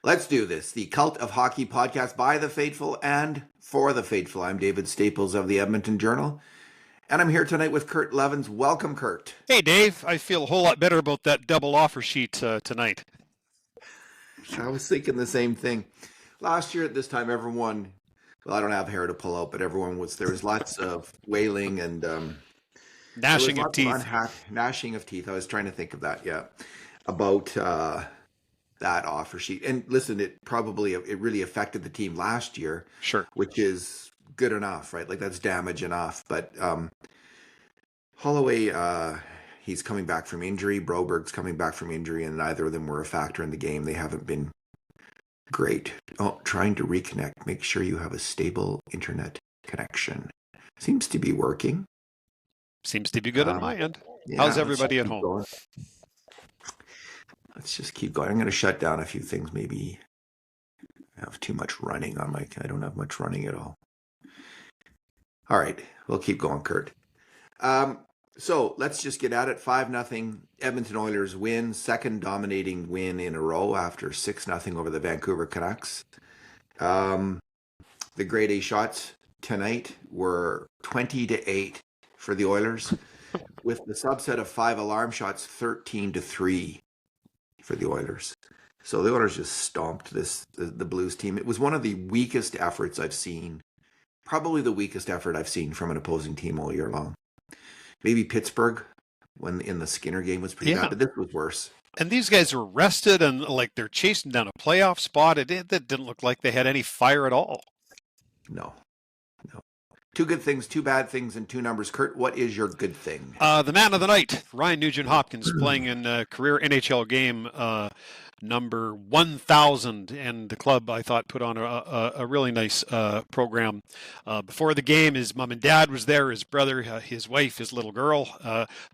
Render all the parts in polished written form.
Let's do this. The Cult of Hockey podcast by the faithful and for the faithful. I'm David Staples of the Edmonton Journal, and I'm here tonight with Kurt Leavins. Welcome, Kurt. Hey, Dave. I feel a whole lot better about that double offer sheet tonight. I was thinking the same thing. Last year at this time, everyone, well, I don't have hair to pull out, but there was lots of wailing and Gnashing of teeth. Gnashing of teeth. I was trying to think of that, about that offer sheet. And listen, it really affected the team last year. Sure. Which is good enough, right? Like that's damage enough. But Holloway, he's coming back from injury. Broberg's coming back from injury, and neither of them were a factor in the game. They haven't been great. Oh, trying to reconnect. Make sure you have a stable internet connection. Seems to be working. Seems to be good on my end. Yeah, how's everybody at home? Going. Let's just keep going. I'm going to shut down a few things. Maybe I have too much running on my... I don't have much running at all. All right. We'll keep going, Kurt. So let's just get at it. 5-0. Edmonton Oilers win. Second dominating win in a row after 6-0 over the Vancouver Canucks. The grade A shots tonight were 20-8 for the Oilers, with the subset of 5 alarm shots 13-3 for the Oilers. So the Oilers just stomped the Blues team. It was one of the weakest efforts I've seen. Probably the weakest effort I've seen from an opposing team all year long. Maybe Pittsburgh, when in the Skinner game, was pretty bad, but this was worse. And these guys were rested and like they're chasing down a playoff spot. It didn't look like they had any fire at all. No. 2 good things, 2 bad things, and 2 numbers. Kurt, what is your good thing? The man of the night, Ryan Nugent-Hopkins, playing in a career NHL game number 1,000, and the club, I thought, put on a really nice program. Before the game, his mom and dad was there, his brother, his wife, his little girl.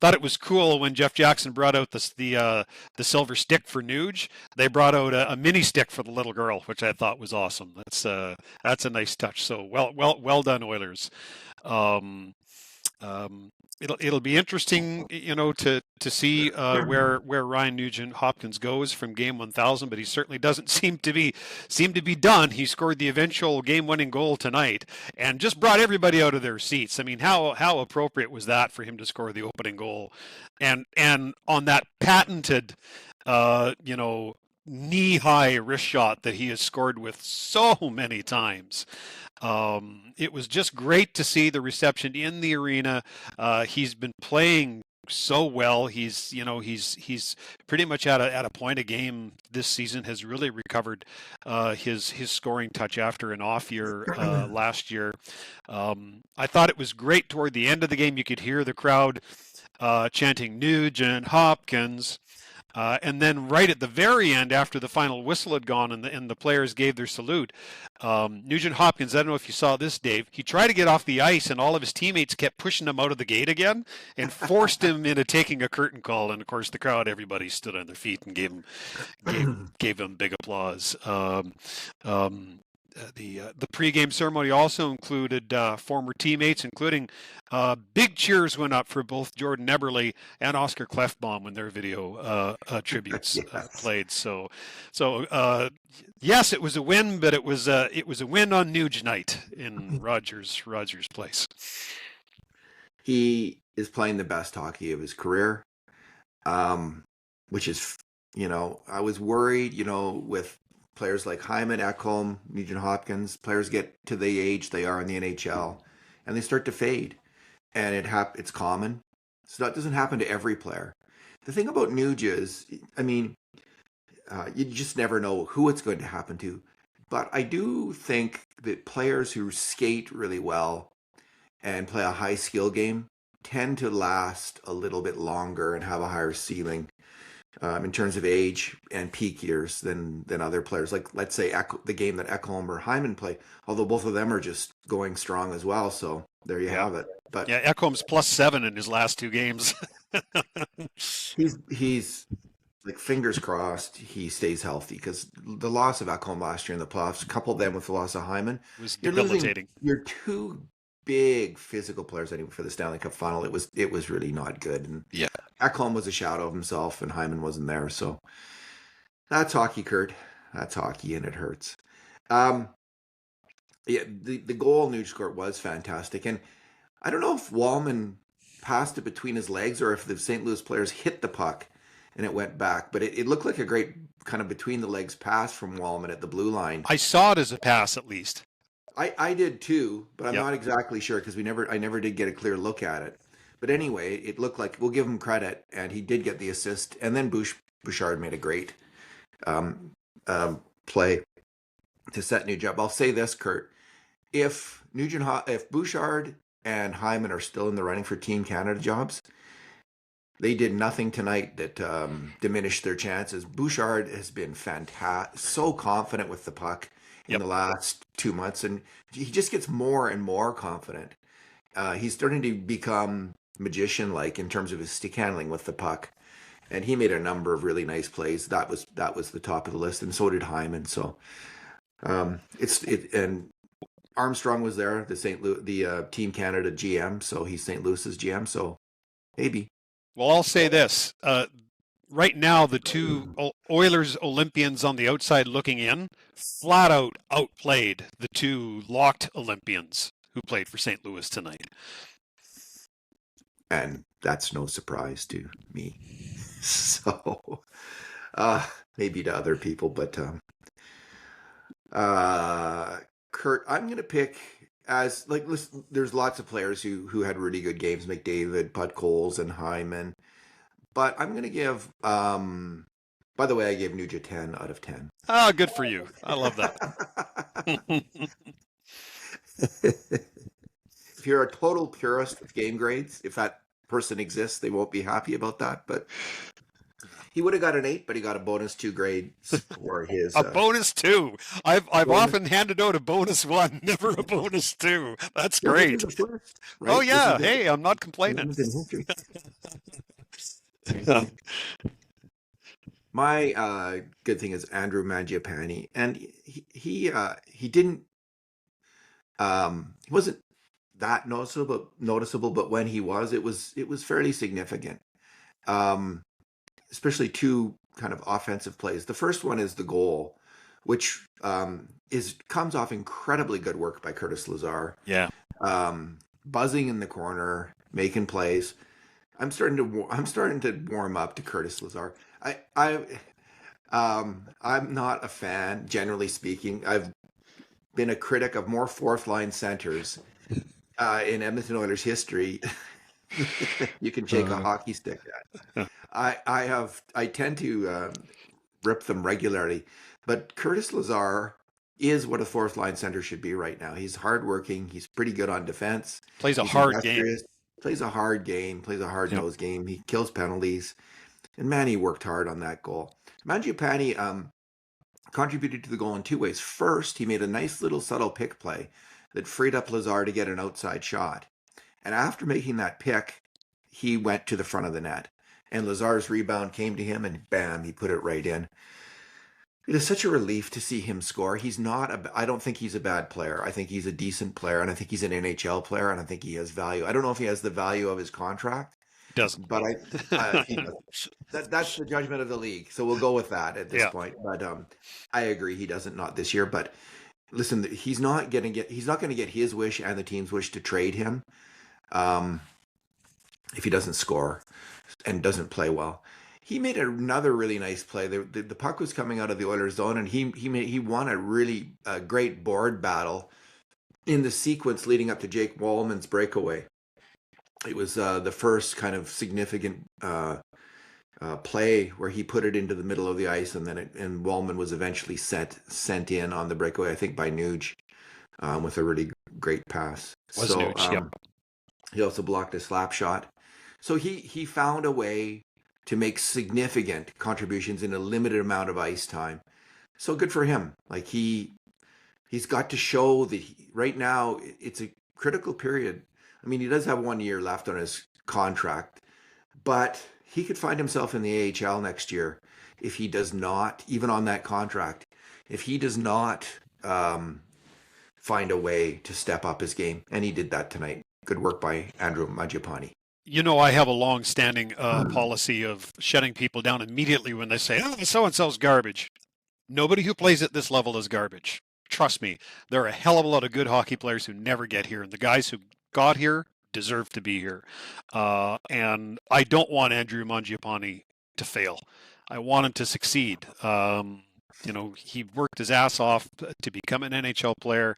Thought it was cool when Jeff Jackson brought out the silver stick for Nuge. They brought out a mini stick for the little girl, which I thought was awesome. That's a nice touch. So well done, Oilers. It'll be interesting, to see where Ryan Nugent-Hopkins goes from game 1,000, but he certainly doesn't seem to be done. He scored the eventual game-winning goal tonight and just brought everybody out of their seats. I mean, how appropriate was that for him to score the opening goal, and on that patented, knee-high wrist shot that he has scored with so many times. It was just great to see the reception in the arena. He's been playing so well. He's pretty much at a point a game this season, has really recovered his scoring touch after an off year last year. I thought it was great toward the end of the game. You could hear the crowd chanting Nugent-Hopkins. And then right at the very end, after the final whistle had gone and the players gave their salute, Nugent-Hopkins, I don't know if you saw this, Dave, he tried to get off the ice and all of his teammates kept pushing him out of the gate again and forced him into taking a curtain call. And of course, the crowd, everybody stood on their feet and gave him big applause. The pregame ceremony also included former teammates, including big cheers went up for both Jordan Eberle and Oscar Klefbom when their video tributes played. So yes, it was a win, but it was a win on Nuge night in Rogers Place. He is playing the best hockey of his career, which is, I was worried, with players like Hyman, Ekholm, Nugent-Hopkins, players get to the age they are in the NHL, and they start to fade. And it's common. So that doesn't happen to every player. The thing about Nuge is, you just never know who it's going to happen to. But I do think that players who skate really well and play a high skill game tend to last a little bit longer and have a higher ceiling. In terms of age and peak years than other players. Like, let's say the game that Ekholm or Hyman play, although both of them are just going strong as well. So there you have it. But yeah, Ekholm's +7 in his last 2 games. he's like, fingers crossed he stays healthy, because the loss of Ekholm last year in the playoffs, coupled then with the loss of Hyman, was debilitating. You're 2 big physical players anyway for the Stanley Cup final. It was really not good. And Ekholm was a shadow of himself, and Hyman wasn't there. So that's hockey, Kurt. that's hockey and it hurts. Um, yeah, the goal Nuge scored was fantastic, and I don't know if Wallman passed it between his legs or if the St. Louis players hit the puck and it went back, but it looked like a great kind of between the legs pass from Wallman at the blue line. I saw it as a pass at least. I did too, but I'm Yep. not exactly sure because I never did get a clear look at it. But anyway, it looked like we'll give him credit, and he did get the assist. And then Bouchard made a great um, play to set Nugent up. I'll say this, Kurt: if if Bouchard and Hyman are still in the running for Team Canada jobs, they did nothing tonight that diminished their chances. Bouchard has been fantastic, so confident with the puck in the last 2 months, and he just gets more and more confident. He's starting to become magician-like in terms of his stick handling with the puck, and he made a number of really nice plays. That was the top of the list, and so did Hyman. So and Armstrong was there, the Team Canada GM, so he's St. Louis's GM. So maybe. Well, I'll say this. Right now, the two Oilers Olympians on the outside looking in flat out outplayed the two locked Olympians who played for St. Louis tonight. And that's no surprise to me. So maybe to other people, but Kurt, I'm going to pick as like listen, there's lots of players who had really good games, McDavid, Putt-Coles, and Hyman. But I'm going to give, by the way, I gave Nugent 10 out of 10. Ah, good for you. I love that. If you're a total purist with game grades, if that person exists, they won't be happy about that. But he would have got an 8, but he got a bonus 2 grade for his. A bonus 2. I've often handed out a bonus 1, never a bonus 2. That's great. First, right? Oh yeah. Hey, I'm not complaining. My good thing is Andrew Mangiapane, and he didn't he wasn't that noticeable, but when he was, it was fairly significant. Especially two kind of offensive plays. The first one is the goal, which comes off incredibly good work by Curtis Lazar. Yeah. Buzzing in the corner, making plays. I'm starting to warm up to Curtis Lazar. I'm not a fan, generally speaking. I've been a critic of more fourth line centers in Edmonton Oilers history. You can shake a hockey stick at. I tend to rip them regularly, but Curtis Lazar is what a fourth line center should be right now. He's hardworking. He's pretty good on defense. Plays a hard game. Plays a hard game. Plays a hard-nosed game. He kills penalties. And man, he worked hard on that goal. Mangiapane contributed to the goal in two ways. First, he made a nice little subtle pick play that freed up Lazar to get an outside shot. And after making that pick, he went to the front of the net. And Lazar's rebound came to him, and bam, he put it right in. It is such a relief to see him score. I don't think he's a bad player. I think he's a decent player, and I think he's an NHL player, and I think he has value. I don't know if he has the value of his contract. Doesn't. But that's the judgment of the league. So we'll go with that at this point. But I agree, he doesn't, not this year. But listen, he's not going to get his wish and the team's wish to trade him if he doesn't score and doesn't play well. He made another really nice play. The puck was coming out of the Oilers' zone, and he won a really great board battle in the sequence leading up to Jake Wallman's breakaway. It was the first kind of significant play where he put it into the middle of the ice, and then Wallman was eventually sent in on the breakaway, I think by Nuge, with a really great pass. Nuge, yep. He also blocked a slap shot. So he found a way to make significant contributions in a limited amount of ice time. So good for him. Like he's got to show that right now it's a critical period. I mean, he does have 1 year left on his contract, but he could find himself in the AHL next year if he does not, even on that contract, if he does not find a way to step up his game. And he did that tonight. Good work by Andrew Mangiapane. You know, I have a long-standing policy of shutting people down immediately when they say, "Oh, so-and-so's garbage." Nobody who plays at this level is garbage. Trust me, there are a hell of a lot of good hockey players who never get here, and the guys who got here deserve to be here. And I don't want Andrew Mangiapane to fail. I want him to succeed. He worked his ass off to become an NHL player.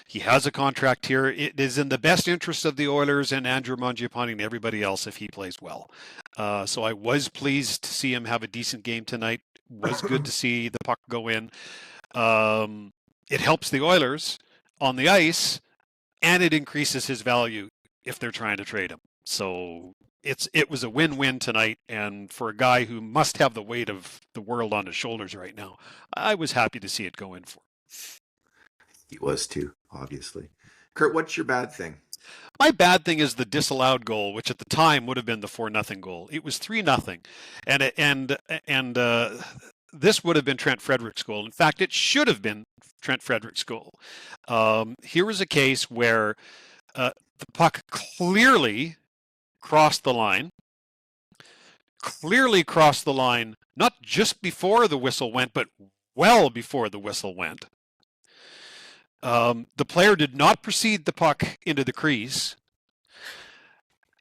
He has a contract here. It is in the best interest of the Oilers and Andrew Mangiapane and everybody else if he plays well. So I was pleased to see him have a decent game tonight. Was good to see the puck go in. It helps the Oilers on the ice, and it increases his value if they're trying to trade him. So it was a win-win tonight, and for a guy who must have the weight of the world on his shoulders right now, I was happy to see it go in for. He was too, obviously. Kurt, what's your bad thing? My bad thing is the disallowed goal, which at the time would have been the 4-0 goal. It was 3-0, and this would have been Trent Frederic's goal. In fact, it should have been Trent Frederic's goal. Here was a case where the puck clearly crossed the line, not just before the whistle went, but well before the whistle went. The player did not precede the puck into the crease,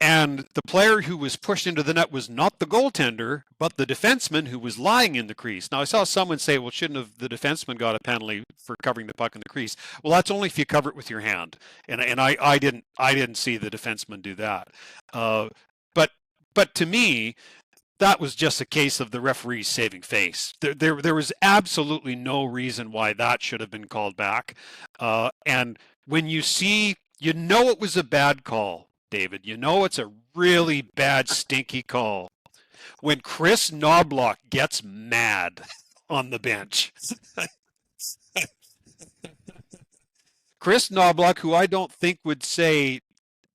and the player who was pushed into the net was not the goaltender, but the defenseman who was lying in the crease. Now, I saw someone say, well, shouldn't have the defenseman got a penalty for covering the puck in the crease? Well, that's only if you cover it with your hand, and I didn't see the defenseman do that. But to me, that was just a case of the referees saving face. There was absolutely no reason why that should have been called back. And when you see, you know it was a bad call, David. You know it's a really bad, stinky call. When Chris Knobloch gets mad on the bench. Chris Knobloch, who I don't think would say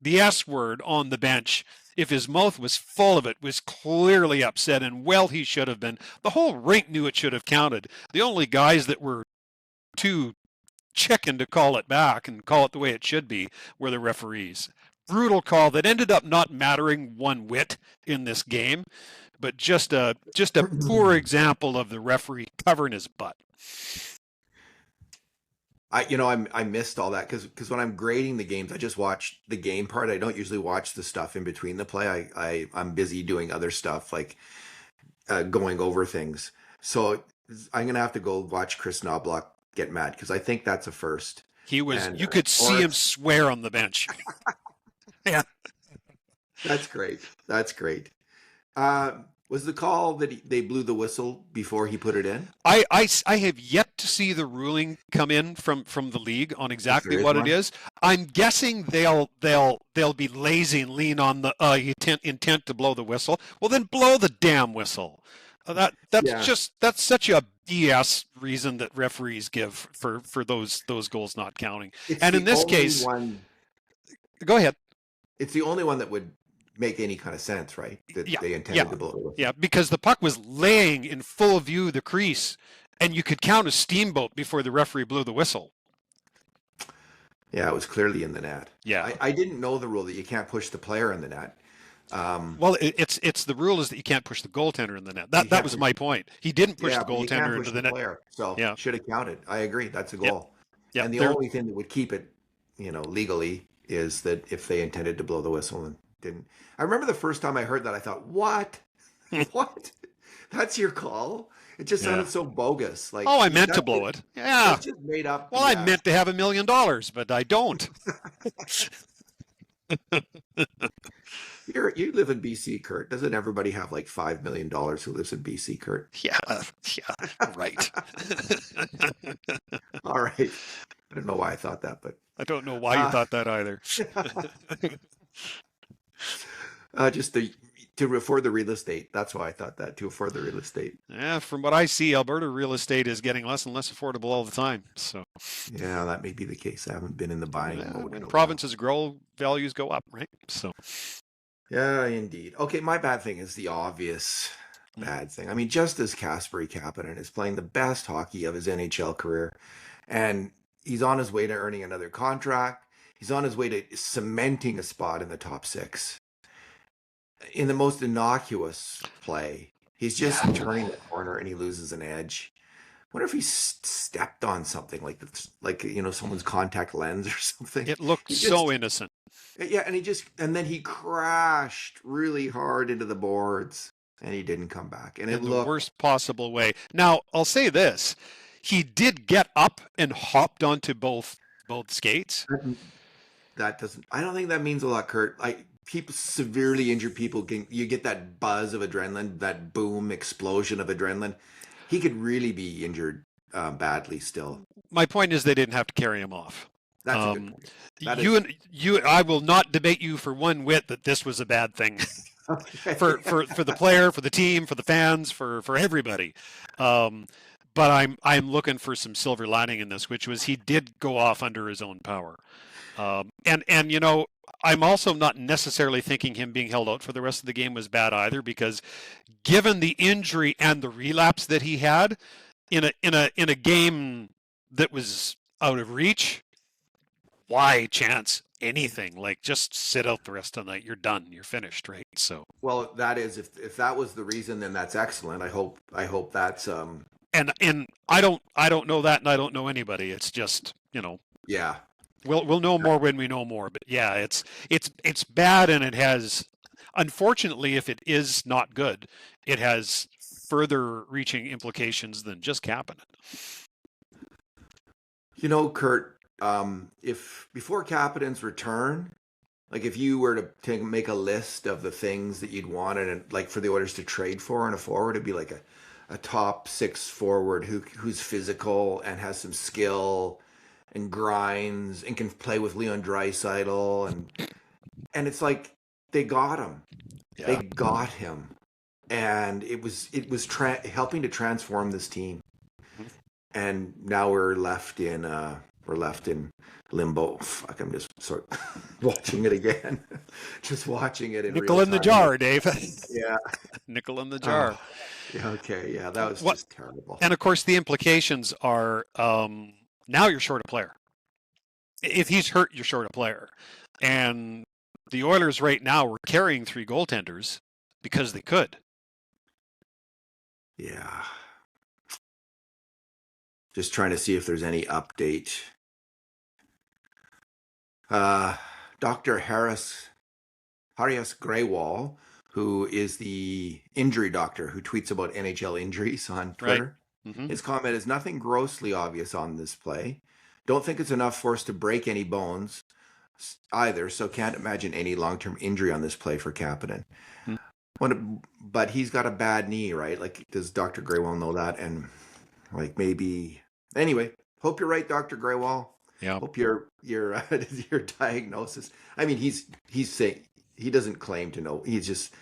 the S word on the bench if his mouth was full of it, was clearly upset, and well, he should have been. The whole rink knew it should have counted. The only guys that were too chicken to call it back and call it the way it should be were the referees. Brutal call that ended up not mattering one whit in this game, but just a poor example of the referee covering his butt. I missed all that because when I'm grading the games, I just watch the game part. I don't usually watch the stuff in between the play. I'm busy doing other stuff like going over things. So I'm gonna have to go watch Chris Knobloch get mad because I think that's a first. He was. You could see him swear on the bench. Yeah, that's great. That's great. Was the call that they blew the whistle before he put it in? I have yet to see the ruling come in from the league on exactly what it is. I'm guessing they'll be lazy and lean on the intent to blow the whistle. Well, then blow the damn whistle. That's such a BS reason that referees give for those goals not counting. And in this case, go ahead. It's the only one that would make any kind of sense, right? That they intended to blow the whistle. Yeah, because the puck was laying in full view of the crease, and you could count a steamboat before the referee blew the whistle. Yeah, it was clearly in the net. Yeah, I didn't know the rule that you can't push the player in the net. Well, it's the rule is that you can't push the goaltender in the net. That was my point. He didn't push the goaltender into the net. Player, so should have counted. I agree. That's a goal. Yeah. And the only thing that would keep it, legally, is that if they intended to blow the whistle and didn't. I remember the first time I heard that, I thought, what? What? That's your call? It just sounded so bogus. Like, I meant to blow it. Yeah. It's just made up. Well, I meant to have $1 million, but I don't. You live in BC, Kurt. Doesn't everybody have like $5 million who lives in BC, Kurt? Yeah, right. All right. I don't know why I thought that, but I don't know why you thought that either. Just to afford the real estate. That's why I thought that, to afford the real estate. Yeah, from what I see, Alberta real estate is getting less and less affordable all the time. So yeah, that may be the case. I haven't been in the buying mode. When provinces grow, values go up, right? So yeah, indeed. Okay, my bad thing is the obvious bad thing. I mean, just as Kasperi Kapanen is playing the best hockey of his NHL career, and he's on his way to earning another contract. He's on his way to cementing a spot in the top 6. In the most innocuous play, he's just turning the corner and he loses an edge. wonder if he stepped on something like someone's contact lens or something. It looked He so just innocent. Yeah, and then he crashed really hard into the boards, and he didn't come back. And it In the looked worst possible way. Now, I'll say this. He did get up and hopped onto both skates. that doesn't. I don't think that means a lot, Kurt. Like people severely injured people, you get that buzz of adrenaline, that boom explosion of adrenaline. He could really be injured badly still. My point is they didn't have to carry him off. That's a good point. That You and you, I will not debate you for one whit that this was a bad thing okay. for the player, for the team, for the fans, for everybody. But I'm looking for some silver lining in this, which was he did go off under his own power. And you know, I'm also not necessarily thinking him being held out for the rest of the game was bad either, because given the injury and the relapse that he had in a game that was out of reach, why chance anything? Like, just sit out the rest of the night. You're done. You're finished, right? So Well, that is if that was the reason, then that's excellent. I hope that's and I don't know that, and I don't know anybody. It's just, you know, yeah. we'll know more when we know more. But yeah, it's bad, and it has, unfortunately, if it is not good, it has further reaching implications than just Kapanen. You know, Kurt, if before Kapanen's return, like if you were to make a list of the things that you'd want and like for the Oilers to trade for in a forward, it'd be like a top six forward who's physical and has some skill and grinds and can play with Leon Draisaitl and it's like they got him. Yeah. They got him, and it was helping to transform this team. And now we're left in limbo. Fuck, I'm just sort of watching it again. Just watching it in Nickel real in the time. jar, Dave. Yeah. Nickel in the jar. Yeah, okay, yeah, that was just terrible. And of course, the implications are now you're short a player. If he's hurt, you're short a player. And the Oilers right now were carrying 3 goaltenders because they could. Yeah. Just trying to see if there's any update. Dr. Harius Graywall, who is the injury doctor who tweets about NHL injuries on Twitter. Right. Mm-hmm. His comment is nothing grossly obvious on this play. Don't think it's enough for us to break any bones either, so can't imagine any long-term injury on this play for Kapanen. But he's got a bad knee, right? Like, does Dr. Graywall know that? And like maybe anyway, hope you're right, Dr. Graywall. Yeah. Hope your diagnosis. I mean, he's saying he doesn't claim to know. He's just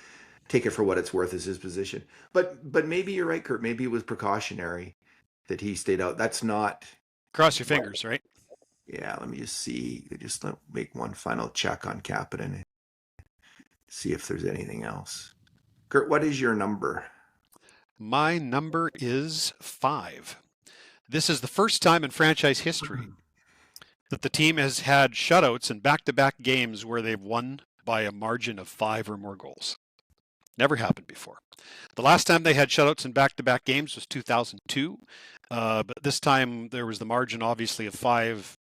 take it for what it's worth as his position. But maybe you're right, Kurt. Maybe it was precautionary that he stayed out. That's not. Cross your fingers, right? Yeah. Let me just see. Just make one final check on Kapanen and see if there's anything else. Kurt, what is your number? My number is 5. This is the first time in franchise history that the team has had shutouts in back-to-back games where they've won by a margin of 5 or more goals. Never happened before. The last time they had shutouts in back-to-back games was 2002, but this time there was the margin, obviously, of 5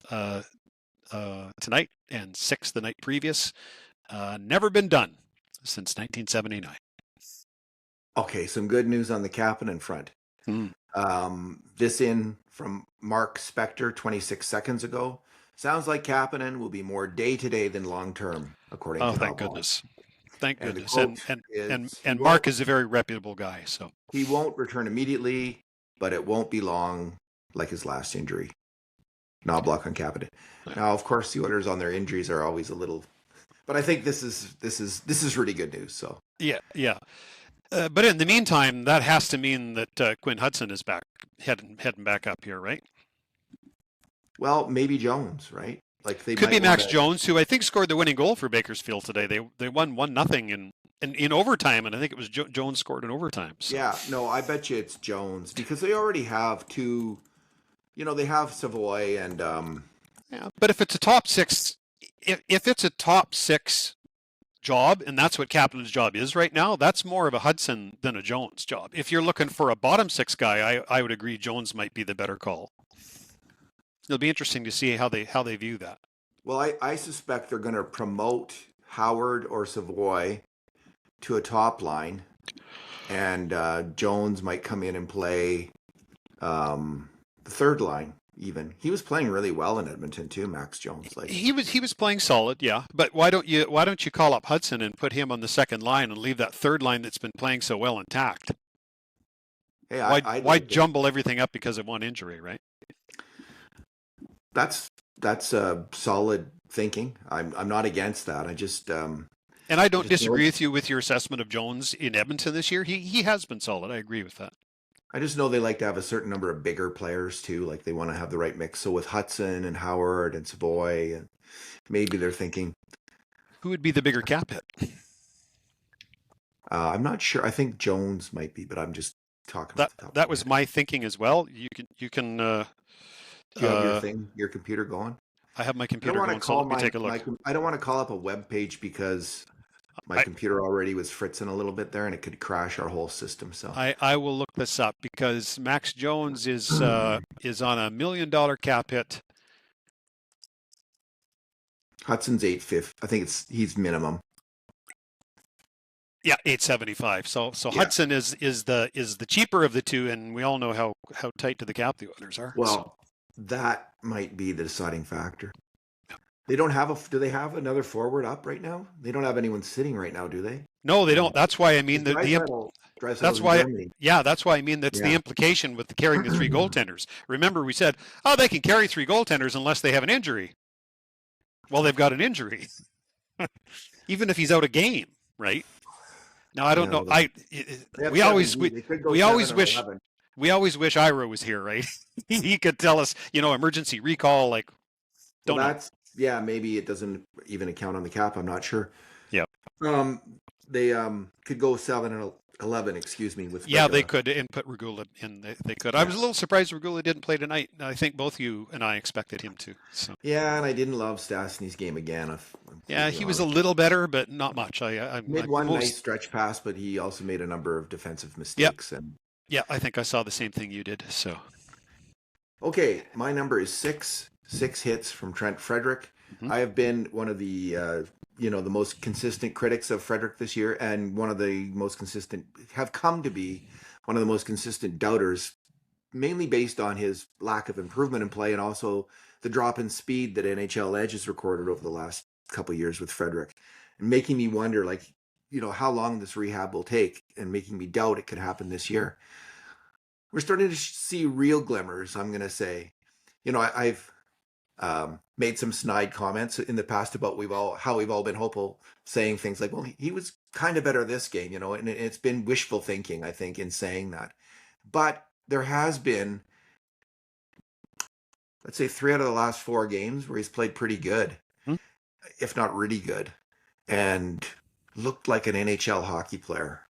tonight and 6 the night previous. Never been done since 1979. Okay, some good news on the Kapanen front. This in from Mark Spector 26 seconds ago. Sounds like Kapanen will be more day-to-day than long-term, according to thank goodness. Thank And the goodness. quote And Mark is a very reputable guy. So he won't return immediately, but it won't be long like his last injury. Knoblauch on Kapanen. Now, of course, the Oilers on their injuries are always a little, but I think this is really good news. So yeah. But in the meantime, that has to mean that Quinn Hudson is back, heading back up here, right? Well, maybe Jones, right? Like they Could be might Max wanna- Jones, who I think scored the winning goal for Bakersfield today. They won 1-0 in overtime, and I think it was Jones scored in overtime. So. Yeah, no, I bet you it's Jones because they already have 2. You know, they have Savoy and Yeah, but if it's a top 6, if it's a top 6 job, and that's what captain's job is right now, that's more of a Hudson than a Jones job. If you're looking for a bottom six guy, I would agree Jones might be the better call. It'll be interesting to see how they view that. Well, I suspect they're going to promote Howard or Savoy to a top line, and Jones might come in and play the third line. Even he was playing really well in Edmonton too, Max Jones. Like he was playing solid, yeah. But why don't you call up Hudson and put him on the second line and leave that third line that's been playing so well intact? Hey, why jumble everything up because of one injury, right? That's solid thinking. I'm not against that. I just and I don't disagree with you with your assessment of Jones in Edmonton this year. He has been solid. I agree with that. I just know they like to have a certain number of bigger players too. Like they want to have the right mix. So with Hudson and Howard and Savoy, and maybe they're thinking, who would be the bigger cap hit? I'm not sure. I think Jones might be, but I'm just talking. That was my thinking as well. You can. Do you have your computer going? I have my computer going. So let me take a look. I don't want to call up a web page because my computer already was fritzing a little bit there, and it could crash our whole system. So I will look this up because Max Jones is on $1 million cap hit. Hudson's $850. I think he's minimum. Yeah, $875. So yeah. Hudson is the cheaper of the two, and we all know how tight to the cap the Oilers are. Well, that might be the deciding factor. They don't have do they have another forward up right now? They don't have anyone sitting right now, do they? No, they don't. That's why I mean that's why I mean that's the implication with carrying the three goaltenders. Remember we said, they can carry three goaltenders unless they have an injury. Well, they've got an injury. Even if he's out a game, right? Now I don't know. We always wish Ira was here, right? He could tell us, emergency recall, like don't know. Yeah, maybe it doesn't even account on the cap. I'm not sure. Yeah. They could go 7 and 11. Excuse me. With they could input Regula in. They could. I was a little surprised Regula didn't play tonight. I think both you and I expected him to. So. Yeah, and I didn't love Stastny's game again. He was a little better, but not much. I made one nice stretch pass, but he also made a number of defensive mistakes. Yeah, I think I saw the same thing you did. So. Okay, my number is 6. 6 hits from Trent Frederic. Mm-hmm. I have been one of the the most consistent critics of Frederic this year, and one of the most consistent have come to be one of the most consistent doubters, mainly based on his lack of improvement in play and also the drop in speed that NHL Edge has recorded over the last couple of years with Frederic, and making me wonder, how long this rehab will take, and making me doubt it could happen this year. We're starting to see real glimmers. I'm going to say, I've made some snide comments in the past about how we've all been hopeful, saying things like, well, he was kind of better this game, and it's been wishful thinking, I think, in saying that. But there has been, let's say, 3 out of the last 4 games where he's played pretty good, if not really good, and looked like an NHL hockey player,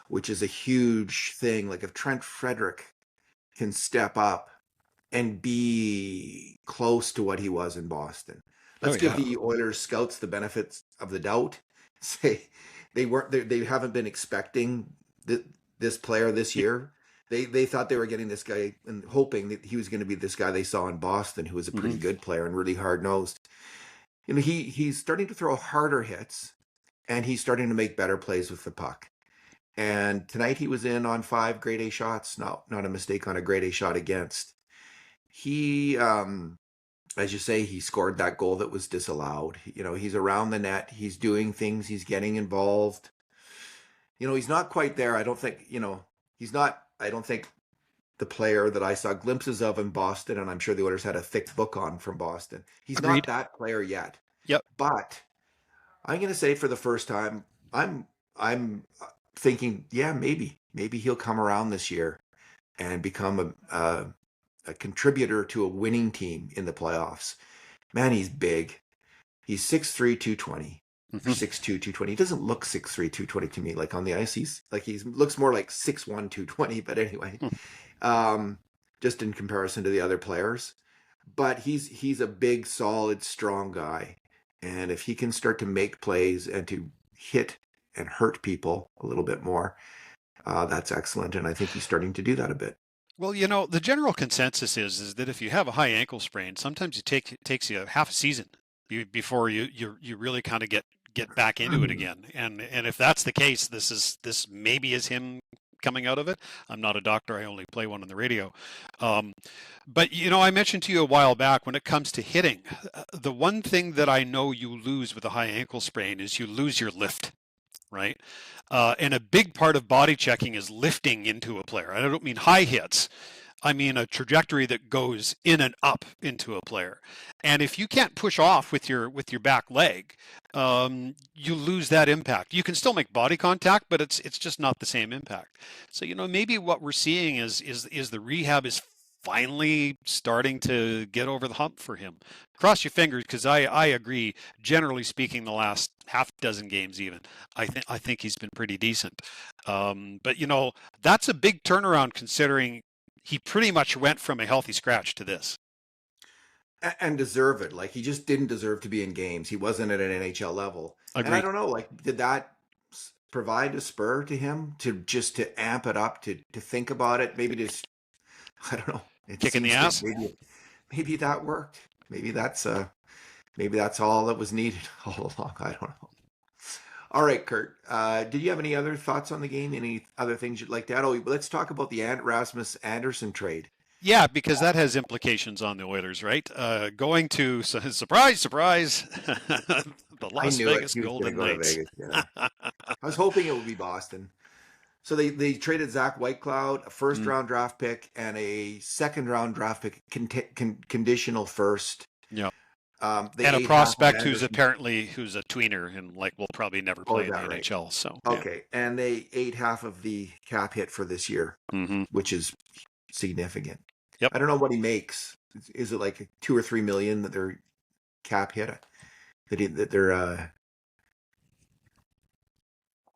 which is a huge thing. Like if Trent Frederic can step up and be close to what he was in Boston. Let's give the Oilers scouts the benefits of the doubt. Say they haven't been expecting this player this year. They thought they were getting this guy and hoping that he was going to be this guy they saw in Boston, who was a pretty good player and really hard nosed. He's starting to throw harder hits, and he's starting to make better plays with the puck. And tonight he was in on 5 grade A shots. Not a mistake on a grade A shot against. He, as you say, he scored that goal that was disallowed. He's around the net. He's doing things. He's getting involved. He's not quite there. I don't think, he's not, I don't think the player that I saw glimpses of in Boston, and I'm sure the Oilers had a thick book on from Boston. He's Agreed. Not that player yet. Yep. But I'm going to say for the first time, I'm thinking, maybe he'll come around this year and become a contributor to a winning team in the playoffs. Man, he's big. He's 6'3", 220. 6'2", 220. He doesn't look 6'3", 220 to me. Like on the ice, he looks more like 6'1", 220. But anyway, just in comparison to the other players. But he's a big, solid, strong guy. And if he can start to make plays and to hit and hurt people a little bit more. That's excellent, and I think he's starting to do that a bit. Well, the general consensus is that if you have a high ankle sprain, sometimes it takes you half a season before you really kind of get back into it again. And if that's the case, this maybe is him coming out of it. I'm not a doctor. I only play one on the radio. But I mentioned to you a while back, when it comes to hitting, the one thing that I know you lose with a high ankle sprain is you lose your lift. Right? And a big part of body checking is lifting into a player. I don't mean high hits. I mean a trajectory that goes in and up into a player. And if you can't push off with your back leg, you lose that impact. You can still make body contact, but it's just not the same impact. So maybe what we're seeing is the rehab is finally starting to get over the hump for him. Cross your fingers, because I agree. Generally speaking, the last half dozen games, even I think he's been pretty decent. But that's a big turnaround, considering he pretty much went from a healthy scratch to this. And deserve it. Like, he just didn't deserve to be in games. He wasn't at an NHL level. Agreed. And I don't know, like, did that provide a spur to him to amp it up, to think about it? Maybe just, I don't know. Kick in the ass. Maybe that worked. Maybe that's all that was needed all along. I don't know. All right, Kurt. Did you have any other thoughts on the game? Any other things you'd like to add? Oh, let's talk about the Rasmus Andersson trade. Yeah, because that has implications on the Oilers, right? Going to surprise, the Las Vegas Golden Knights. Yeah. I was hoping it would be Boston. So they traded Zach Whitecloud, a first-round draft pick, and a second-round draft pick, conditional first. Yeah. And a prospect who's a tweener and will probably never play in the NHL. So okay, yeah. And they ate half of the cap hit for this year, which is significant. Yep. I don't know what he makes. Is it like $2 or $3 million that their cap hit? That they're.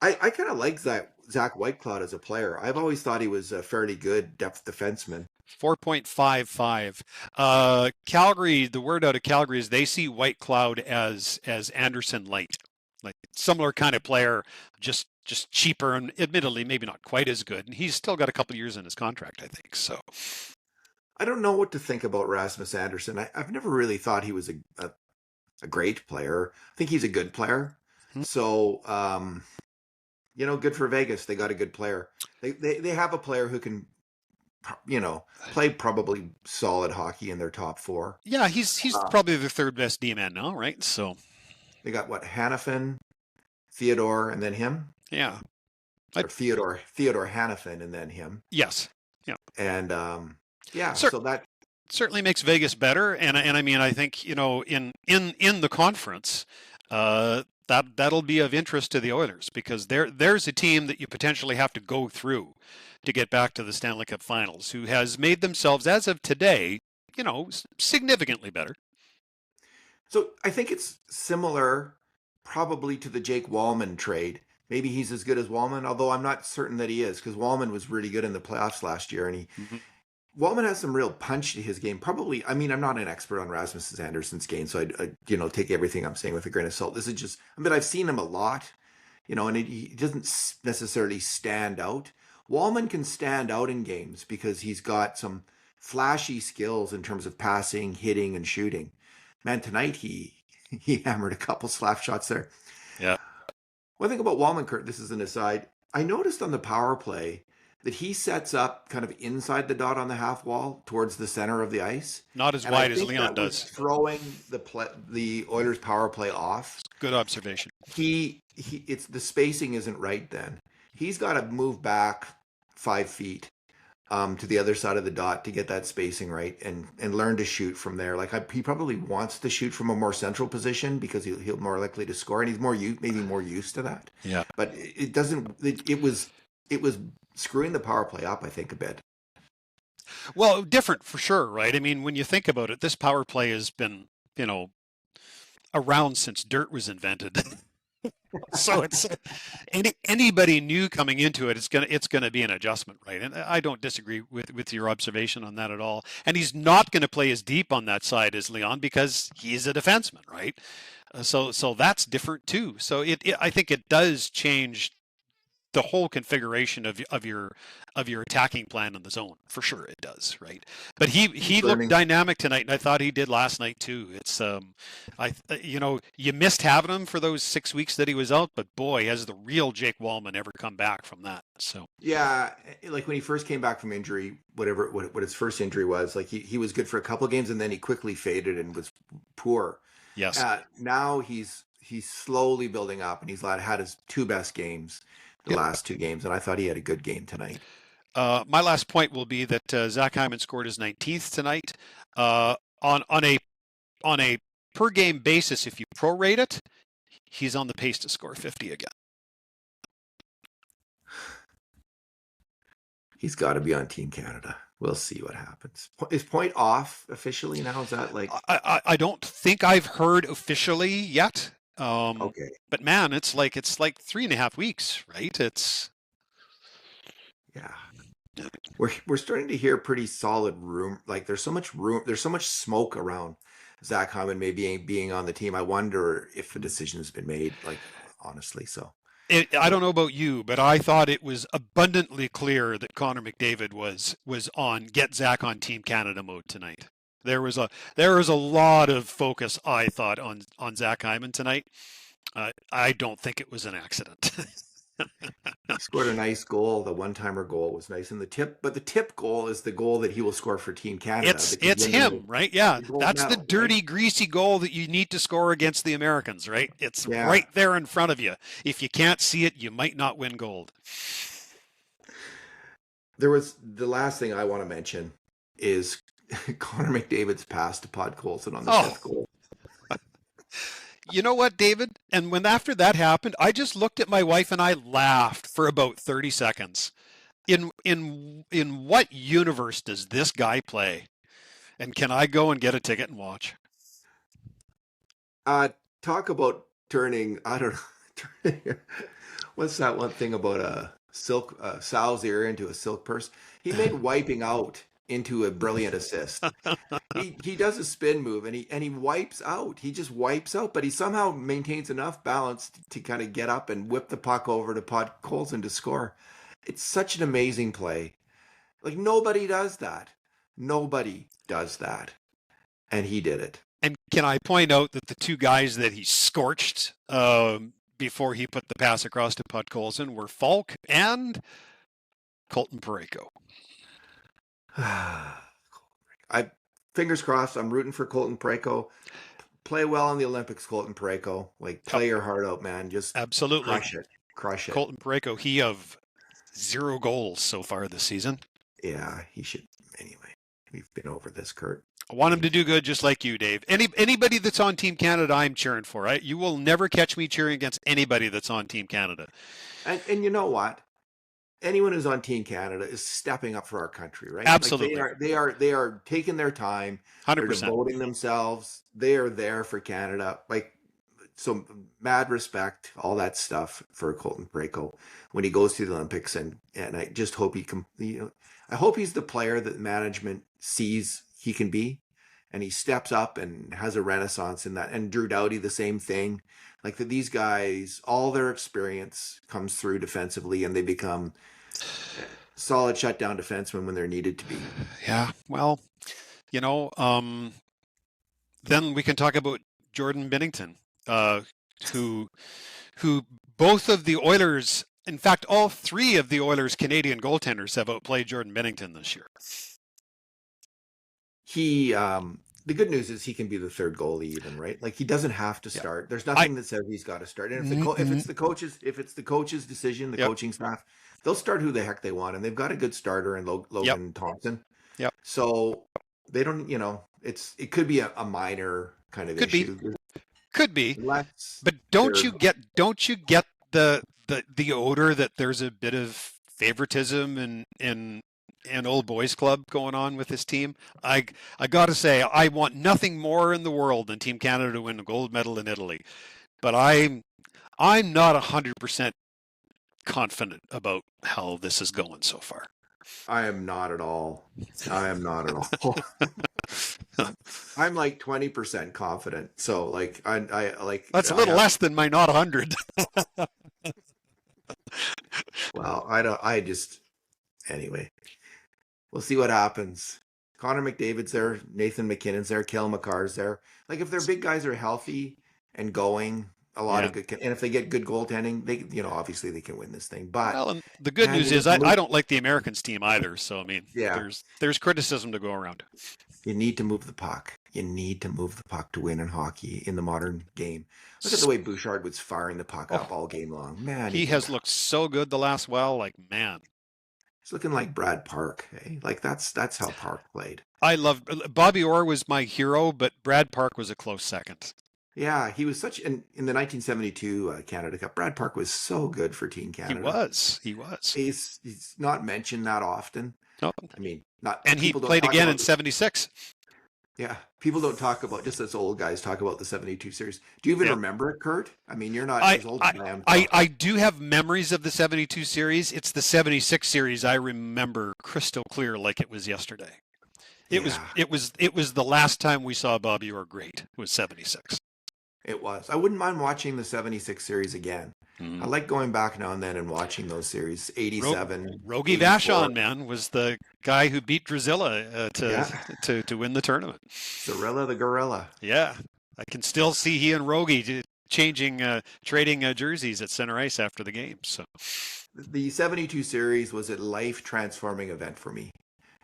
I kind of like Zach Whitecloud as a player. I've always thought he was a fairly good depth defenseman. 4.55. Calgary, the word out of Calgary is they see Whitecloud as Anderson light, like similar kind of player, just cheaper and admittedly maybe not quite as good. And he's still got a couple of years in his contract, I think. So I don't know what to think about Rasmus Andersson. I've never really thought he was a great player. I think he's a good player. So, good for Vegas. They got a good player. They have a player who can, play probably solid hockey in their top four. Yeah, he's probably the third best D-man now, right? So they got Hanifin, Theodore, and then him. Yeah, or Theodore Hanifin, and then him. Yes. Yeah. And so that certainly makes Vegas better. And I mean, I think in the conference, that'll be of interest to the Oilers, because there's a team that you potentially have to go through to get back to the Stanley Cup Finals, who has made themselves, as of today, significantly better. So I think it's similar probably to the Jake Wallman trade. Maybe he's as good as Wallman, although I'm not certain that he is, because Wallman was really good in the playoffs last year, and Wallman has some real punch to his game. Probably, I mean, I'm not an expert on Rasmus Andersson's game, so I take everything I'm saying with a grain of salt. This is just, I've seen him a lot, and he doesn't necessarily stand out. Wallman can stand out in games because he's got some flashy skills in terms of passing, hitting, and shooting. Man, tonight he hammered a couple slap shots there. Yeah. One thing about Wallman, Kurt, this is an aside. I noticed on the power play that he sets up kind of inside the dot on the half wall towards the center of the ice. Not as wide as Leon does. Throwing the Oilers power play off. Good observation. It's the spacing isn't right then. He's got to move back 5 feet to the other side of the dot to get that spacing right and learn to shoot from there. He probably wants to shoot from a more central position because he'll more likely to score, and he's maybe more used to that. Yeah. But it doesn't. It was screwing the power play up, I think, a bit. Well, different for sure, right? I mean, when you think about it, this power play has been, around since dirt was invented. So it's anybody new coming into it, it's gonna be an adjustment, right? And I don't disagree with your observation on that at all. And he's not going to play as deep on that side as Leon because he's a defenseman, right? So that's different too. So I think it does change the whole configuration of your attacking plan in the zone. For sure it does, right? But he looked dynamic tonight, and I thought he did last night too. It's you missed having him for those 6 weeks that he was out, but boy, has the real Jake Wallman ever come back from that. So yeah, like when he first came back from injury, what his first injury was, like he was good for a couple of games, and then he quickly faded and was poor. Yes. Now he's slowly building up, and he's had his two best games the last two games, and I thought he had a good game tonight. My last point will be that Zach Hyman scored his 19th tonight. On a per game basis, if you prorate it, he's on the pace to score 50 again. He's got to be on Team Canada. We'll see what happens. Is Point off officially now? Is that like? I don't think I've heard officially yet. Okay. But man, it's like 3.5 weeks, right? It's yeah. We're starting to hear pretty solid room. Like there's so much smoke around Zach Hyman maybe being on the team. I wonder if a decision has been made. Like honestly, so. I don't know about you, but I thought it was abundantly clear that Connor McDavid was on get Zach on Team Canada mode tonight. There was a lot of focus, I thought, on Zach Hyman tonight. I don't think it was an accident. He scored a nice goal. The one-timer goal was nice, and the tip goal is the goal that he will score for Team Canada. It's him, right? Yeah, that's the dirty, greasy goal that you need to score against the Americans, right? It's right there in front of you. If you can't see it, you might not win gold. There was the last thing I want to mention is Connor McDavid's pass to Podkolzin on the fifth goal. You know what, David? And when after that happened, I just looked at my wife and I laughed for about 30 seconds. In what universe does this guy play? And can I go and get a ticket and watch? Talk about turning, I don't know, what's that one thing about a sow's ear into a silk purse? He made wiping out into a brilliant assist. He does a spin move and he wipes out. He just wipes out, but he somehow maintains enough balance to kind of get up and whip the puck over to Podkolzin to score. It's such an amazing play. Like nobody does that. Nobody does that. And he did it. And can I point out that the two guys that he scorched before he put the pass across to Podkolzin were Falk and Colton Parayko. Fingers crossed. I'm rooting for Colton Parayko. Play well in the Olympics, Colton Parayko. Like play your heart out, man. Just absolutely crush it. Colton Parayko. He of 0 goals so far this season. Yeah, he should. Anyway, we've been over this, Kurt. I want him to do good, just like you, Dave. Anybody that's on Team Canada, I'm cheering for. You will never catch me cheering against anybody that's on Team Canada. And you know what? Anyone who's on Team Canada is stepping up for our country, right? Absolutely. Like they are taking their time. 100%. They're devoting themselves. They are there for Canada. Like, so mad respect, all that stuff for Colton Parayko when he goes to the Olympics, and I just hope I hope he's the player that management sees he can be, and he steps up and has a renaissance in that. And Drew Doughty, the same thing. Like that, these guys, all their experience comes through defensively, and they become solid shutdown defensemen when they're needed to be. Yeah, well, then we can talk about Jordan Binnington, who both of the Oilers, in fact, all three of the Oilers' Canadian goaltenders have outplayed Jordan Binnington this year. The good news is he can be the third goalie even, right? Like he doesn't have to start. There's nothing that says he's got to start. And if it's the coach's decision, the coaching staff, they'll start who the heck they want, and they've got a good starter in Logan Thompson. Yep. So they don't, it could be a minor kind of issue. Could be. But don't you get the odor that there's a bit of favoritism in old boys club going on with this team? I got to say, I want nothing more in the world than Team Canada to win a gold medal in Italy. But I'm not 100% confident about how this is going so far. I am not at all. I am not at all. I'm like 20% confident. So like I like That's a I little have less than my not 100. well, I don't I just anyway. We'll see what happens. Connor McDavid's there, Nathan McKinnon's there, Kel McCarr's there. Like if their big guys are healthy and going, a lot Yeah. of good, and if they get good goaltending, they obviously they can win this thing. But Well, and the good man, news is I don't like the Americans team either. So I mean, yeah, there's criticism to go around. you need to move the puck. You need to move the puck to win in hockey in the modern game. Look at the way Bouchard was firing the puck up all game long. Man, He has looked so good the last while. Like, man, he's looking like Brad Park. Eh? Like that's how Park played. I love Bobby Orr was my hero, but Brad Park was a close second. Yeah, he was such in the 1972 Canada Cup. Brad Park was so good for Team Canada. He was. He's not mentioned that often. No. I mean, not. And he played again in '76. Yeah, people don't talk about, just as old guys talk about the 72 series. Do you even remember it, Kurt? I mean, you're not as old as I am. I do have memories of the 72 series. It's the 76 series I remember crystal clear, like it was yesterday. It was the last time we saw Bobby Orr great. It was 76. It was. I wouldn't mind watching the 76 series again. Mm. I like going back now and then and watching those series. 87. Rogie Vachon, man, was the guy who beat Drazilla to win the tournament. Zarilla the Gorilla. Yeah. I can still see he and Rogie trading jerseys at center ice after the game. So the 72 series was a life-transforming event for me.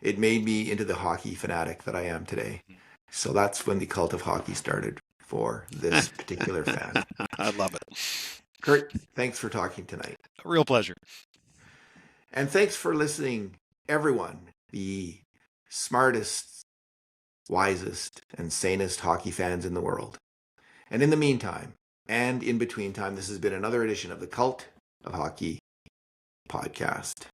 It made me into the hockey fanatic that I am today. So that's when the cult of hockey started for this particular fan. I love it. Kurt, thanks for talking tonight. A real pleasure. And thanks for listening, everyone, the smartest, wisest, and sanest hockey fans in the world. And in the meantime, and in between time, this has been another edition of the Cult of Hockey podcast.